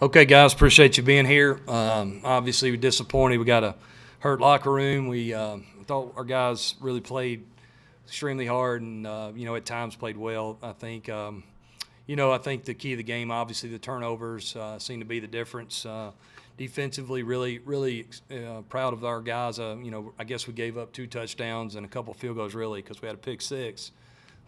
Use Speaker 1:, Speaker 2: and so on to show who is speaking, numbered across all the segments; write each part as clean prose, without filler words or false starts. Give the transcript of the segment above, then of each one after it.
Speaker 1: Okay, guys, appreciate you being here. Obviously, we're disappointed. We got a hurt locker room. We thought our guys really played extremely hard and, at times played well. I think, I think the key of the game, obviously, the turnovers seem to be the difference. Defensively, really proud of our guys. I guess we gave up 2 touchdowns and a couple field goals, really, because we had a pick 6.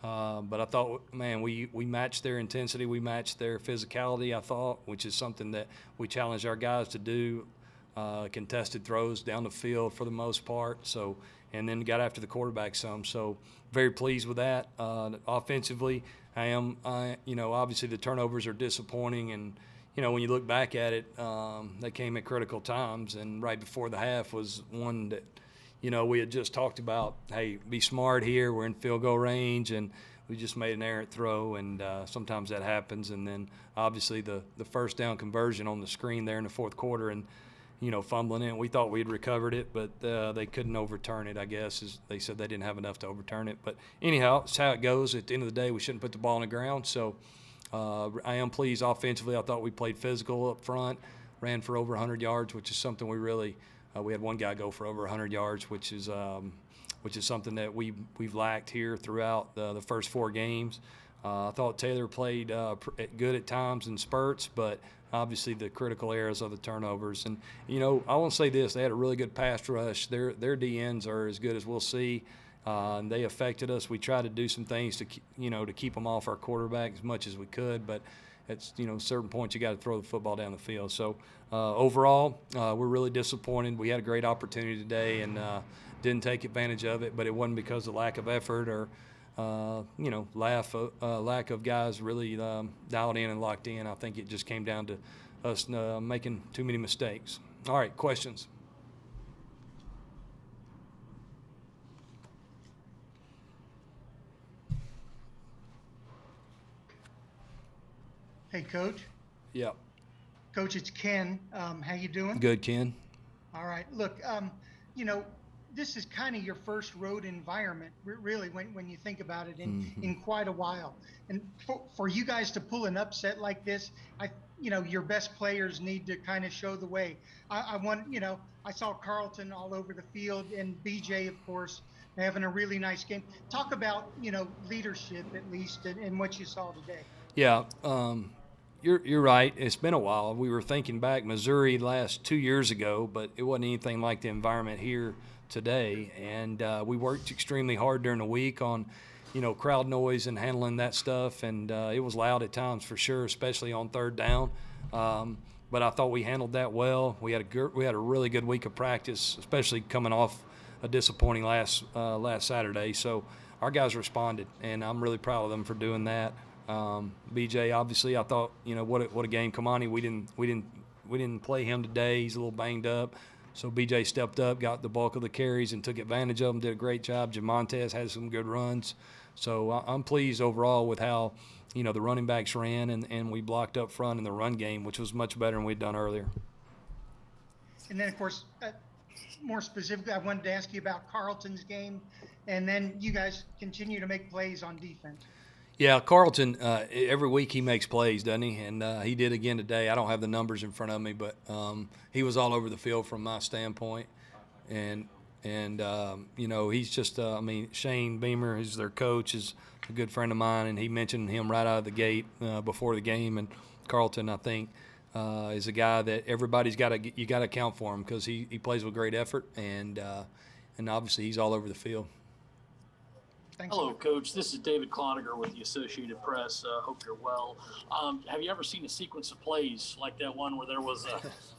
Speaker 1: But I thought, man, we matched their intensity, we matched their physicality, I thought, which is something that we challenged our guys to do, contested throws down the field for the most part. So, and then got after the quarterback some. So very pleased with that. Offensively, obviously the turnovers are disappointing. And, when you look back at it, they came at critical times. And right before the half was one that, we had just talked about, hey, be smart here. We're in field goal range, and we just made an errant throw, and sometimes that happens. And then obviously the first down conversion on the screen there in the fourth quarter and, fumbling it. We thought we'd recovered it, but they couldn't overturn it, I guess. They said they didn't have enough to overturn it. But anyhow, it's how it goes. At the end of the day, we shouldn't put the ball on the ground. So I am pleased offensively. I thought we played physical up front, ran for over 100 yards, which is something we really we had one guy go for over 100 yards, which is something that we've lacked here throughout the first 4 games. I thought Taylor played good at times in spurts, but obviously the critical areas of the turnovers. And I want to say this: they had a really good pass rush. Their DNs are as good as we'll see. And they affected us. We tried to do some things to keep them off our quarterback as much as we could, but at certain points you got to throw the football down the field. So overall, we're really disappointed. We had a great opportunity today and didn't take advantage of it, but it wasn't because of lack of effort or lack of guys really dialed in and locked in. I think it just came down to us making too many mistakes. All right, questions.
Speaker 2: Hey, Coach.
Speaker 1: Yeah.
Speaker 2: Coach, it's Ken. How you doing?
Speaker 1: Good, Ken.
Speaker 2: All right. Look, this is kind of your first road environment, really, when you think about it, in quite a while. And for you guys to pull an upset like this, your best players need to kind of show the way. I saw Carlton all over the field and BJ, of course, having a really nice game. Talk about, leadership at least and what you saw today.
Speaker 1: Yeah. You're right. It's been a while. We were thinking back Missouri last 2 years ago, but it wasn't anything like the environment here today. And we worked extremely hard during the week on, crowd noise and handling that stuff. And it was loud at times for sure, especially on third down. But I thought we handled that well. We had a really good week of practice, especially coming off a disappointing last Saturday. So our guys responded, and I'm really proud of them for doing that. BJ, obviously, I thought, what a game. Kamani, we didn't play him today. He's a little banged up. So BJ stepped up, got the bulk of the carries, and took advantage of them. Did a great job. Jamontez had some good runs. So I'm pleased overall with how, the running backs ran, and we blocked up front in the run game, which was much better than we'd done earlier.
Speaker 2: And then, of course, more specifically, I wanted to ask you about Carlton's game, and then you guys continue to make plays on defense.
Speaker 1: Yeah, Carlton, every week he makes plays, doesn't he? And he did again today. I don't have the numbers in front of me, but he was all over the field from my standpoint. And he's just, Shane Beamer, who's their coach, is a good friend of mine, and he mentioned him right out of the gate before the game. And Carlton, I think, is a guy that everybody's got to account for him because he plays with great effort, and obviously he's all over the field.
Speaker 2: Thanks.
Speaker 3: Hello, Coach. This is David Cloninger with the Associated Press. Hope you're well. Have you ever seen a sequence of plays like that one where there was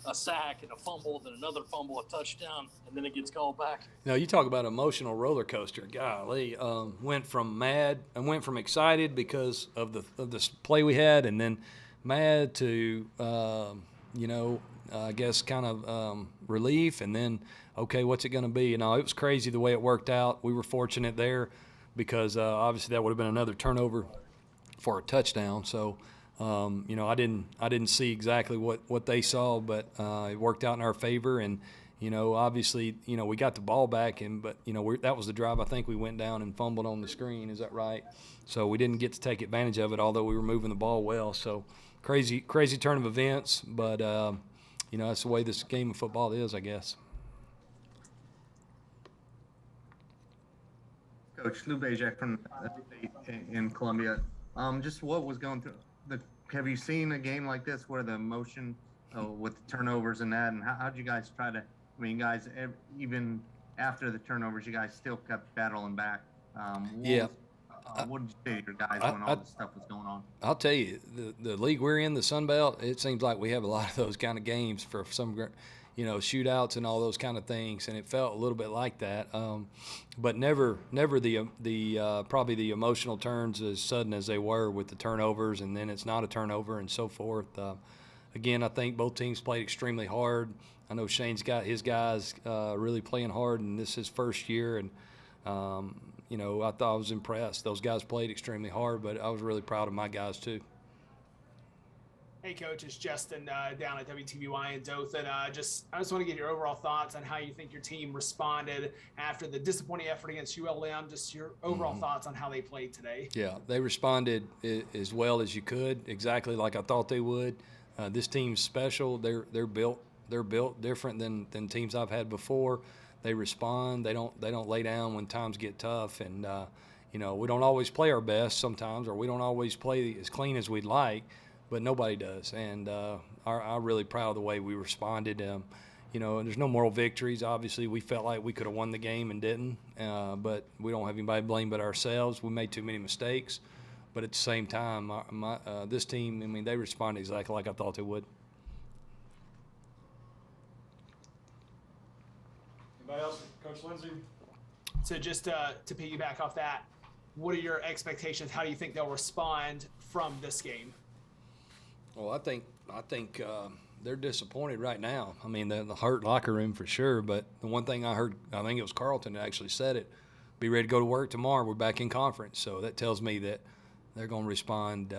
Speaker 3: a sack and a fumble, then another fumble, a touchdown, and then it gets called back?
Speaker 1: No, you talk about emotional roller coaster. Golly, went from mad and went from excited because of the play we had, and then mad to I guess kind of relief, and then okay, what's it going to be? It was crazy the way it worked out. We were fortunate there, because obviously that would have been another turnover for a touchdown. So, I didn't see exactly what they saw, but it worked out in our favor. And, obviously, we got the ball back, but that was the drive. I think we went down and fumbled on the screen. Is that right? So we didn't get to take advantage of it, although we were moving the ball well. So crazy turn of events, but that's the way this game of football is, I guess.
Speaker 4: Coach Lou Bajak from in Columbia. Just what was going through have you seen a game like this where the emotion with the turnovers and that, and how'd you guys try to, guys, even after the turnovers, you guys still kept battling back. What did you say to your guys when all this stuff was going on?
Speaker 1: I'll tell you, the league we're in, the Sun Belt, it seems like we have a lot of those kind of games for some, shootouts and all those kind of things, and it felt a little bit like that. But never the probably the emotional turns as sudden as they were with the turnovers, and then it's not a turnover and so forth. Again, I think both teams played extremely hard. I know Shane's got his guys really playing hard, and this is his first year, and I thought I was impressed. Those guys played extremely hard, but I was really proud of my guys too.
Speaker 5: Hey, Coach, it's Justin down at WTVY in Dothan. I just want to get your overall thoughts on how you think your team responded after the disappointing effort against ULM, just your overall thoughts on how they played today.
Speaker 1: Yeah, they responded as well as you could, exactly like I thought they would. This team's special. They're built different than teams I've had before. They respond. They don't lay down when times get tough, and we don't always play our best sometimes, or we don't always play as clean as we'd like, but nobody does. And I'm really proud of the way we responded. And there's no moral victories. Obviously, we felt like we could have won the game and didn't, but we don't have anybody to blame but ourselves. We made too many mistakes, but at the same time, this team, they responded exactly like I thought they would.
Speaker 6: Anybody else? Coach Lindsey?
Speaker 5: So just to piggyback off that, what are your expectations? How do you think they'll respond from this game?
Speaker 1: Well, I think they're disappointed right now. The hurt locker room for sure. But the one thing I heard, I think it was Carlton that actually said it, be ready to go to work tomorrow. We're back in conference. So that tells me that they're going to respond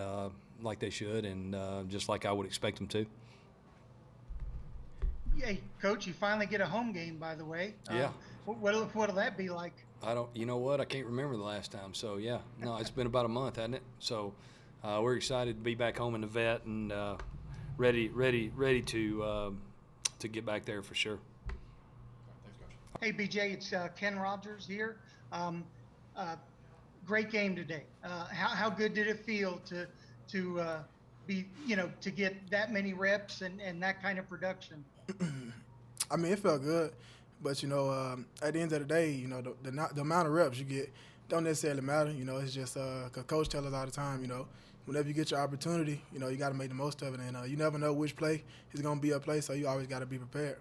Speaker 1: like they should, and just like I would expect them to.
Speaker 2: Hey, Coach, you finally get a home game, by the way.
Speaker 1: Yeah.
Speaker 2: What'll that be like?
Speaker 1: You know what? I can't remember the last time. So, yeah. No, it's been about a month, hasn't it? So we're excited to be back home in the vet and ready to get back there for sure.
Speaker 6: Thanks, Coach.
Speaker 2: Hey, BJ, it's Ken Rogers here. Great game today. How good did it feel to be, to get that many reps and that kind of production?
Speaker 7: It felt good, but at the end of the day, the amount of reps you get don't necessarily matter. It's just cause Coach tells us all the time, whenever you get your opportunity, you got to make the most of it, and you never know which play is going to be a play, so you always got to be prepared.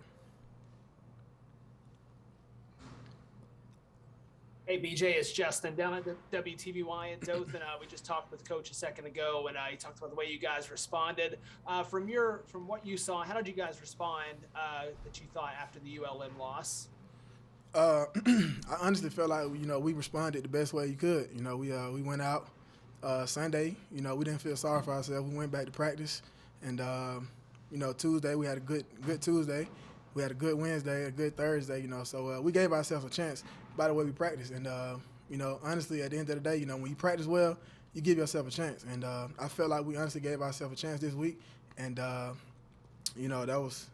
Speaker 5: Hey, BJ, it's Justin down at the WTVY in Dothan. We just talked with Coach a second ago, and he talked about the way you guys responded. From what you saw, how did you guys respond that you thought after the ULM loss?
Speaker 7: I honestly felt like we responded the best way you could. We went out Sunday. We didn't feel sorry for ourselves. We went back to practice, and Tuesday we had a good Tuesday. We had a good Wednesday, a good Thursday. So we gave ourselves a chance by the way we practiced. And honestly, at the end of the day, when you practice well, you give yourself a chance. And I felt like we honestly gave ourselves a chance this week, and that was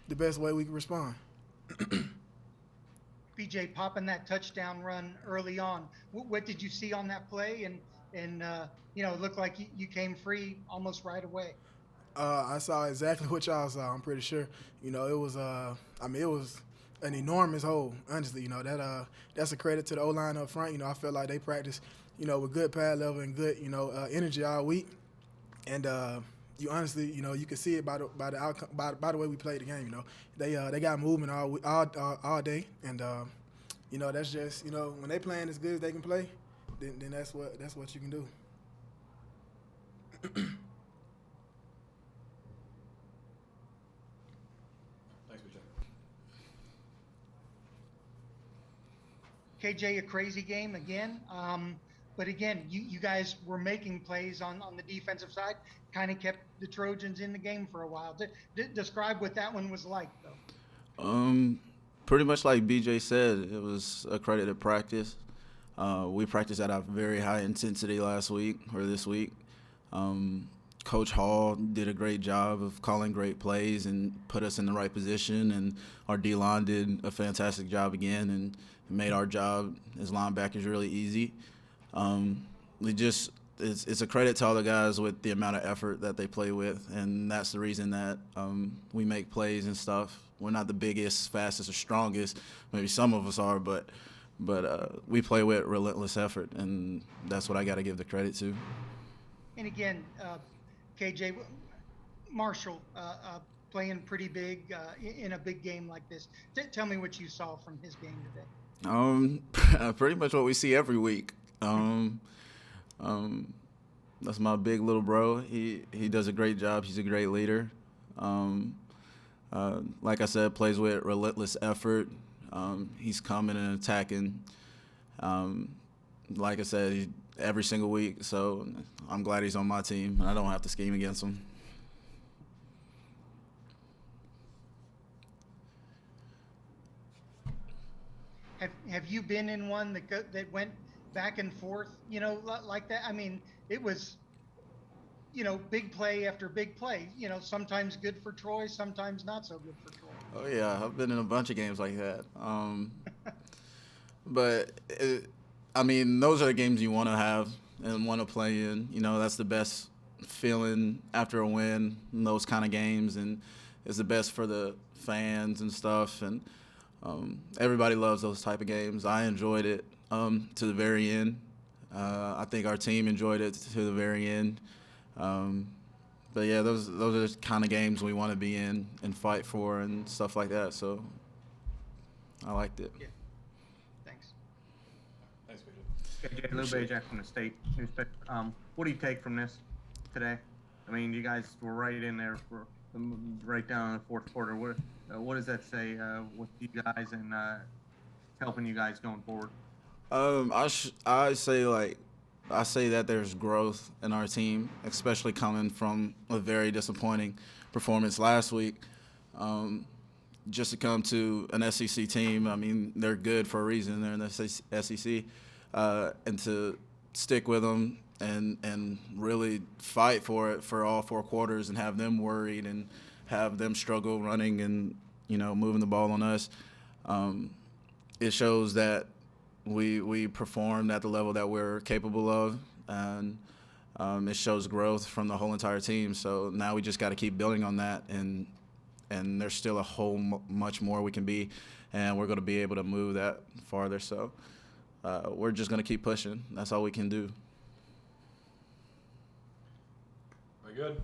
Speaker 7: the best way we could respond.
Speaker 2: BJ popping that touchdown run early on. What did you see on that play? And it looked like you came free almost right away.
Speaker 7: I saw exactly what y'all saw. I'm pretty sure. It was. It was an enormous hole. Honestly, that's a credit to the O-line up front. I felt like they practiced, with good pad level and good, energy all week. And you honestly, you could see it by the outcome, by the way we played the game. They got movement all day, and that's just when they playing as good as they can play, then that's what you can do.
Speaker 6: Thanks, BJ.
Speaker 2: KJ, a crazy game again. But again, you guys were making plays on the defensive side, kind of kept the Trojans in the game for a while. Describe what that one was like, though.
Speaker 8: Pretty much like BJ said, it was a credit to practice. We practiced at a very high intensity this week. Coach Hall did a great job of calling great plays and put us in the right position, and our D-line did a fantastic job again and made our job as linebackers really easy. It's a credit to all the guys with the amount of effort that they play with, and that's the reason that we make plays and stuff. We're not the biggest, fastest, or strongest. Maybe some of us are, but we play with relentless effort, and that's what I got to give the credit to.
Speaker 2: And again, KJ, Marshall playing pretty big in a big game like this. Tell me what you saw from his game today.
Speaker 8: Pretty much what we see every week. That's my big little bro. He does a great job. He's a great leader. Like I said, plays with relentless effort. He's coming and attacking. Like I said, every single week. So I'm glad he's on my team, and I don't have to scheme against him.
Speaker 2: Have you been in one that went back and forth, like that? I mean, it was, big play after big play. Sometimes good for Troy, sometimes not so good for Troy.
Speaker 8: Oh yeah, I've been in a bunch of games like that. But those are the games you want to have and want to play in. That's the best feeling after a win in those kind of games, and it's the best for the fans and stuff. And everybody loves those type of games. I enjoyed it to the very end. I think our team enjoyed it to the very end. But yeah, those are the kind of games we want to be in and fight for and stuff like that. So I liked it.
Speaker 2: Yeah. Thanks.
Speaker 6: Thanks, BJ.
Speaker 4: KJ, Lou Bajak from the State newspaper. What do you take from this today? I mean, you guys were right in there for right down in the fourth quarter. What does that say with you guys and helping you guys going forward? I say that there's growth in our team, especially coming from a very disappointing performance last week. Just to come to an SEC team, they're good for a reason. They're in the SEC, and to stick with them and really fight for it for all 4 quarters and have them worried and have them struggle running and moving the ball on us. It shows that we performed at the level that we're capable of, and it shows growth from the whole entire team. So now we just got to keep building on that, and there's still a whole much more we can be, and we're going to be able to move that farther. So we're just going to keep pushing. That's all we can do.
Speaker 6: Very good.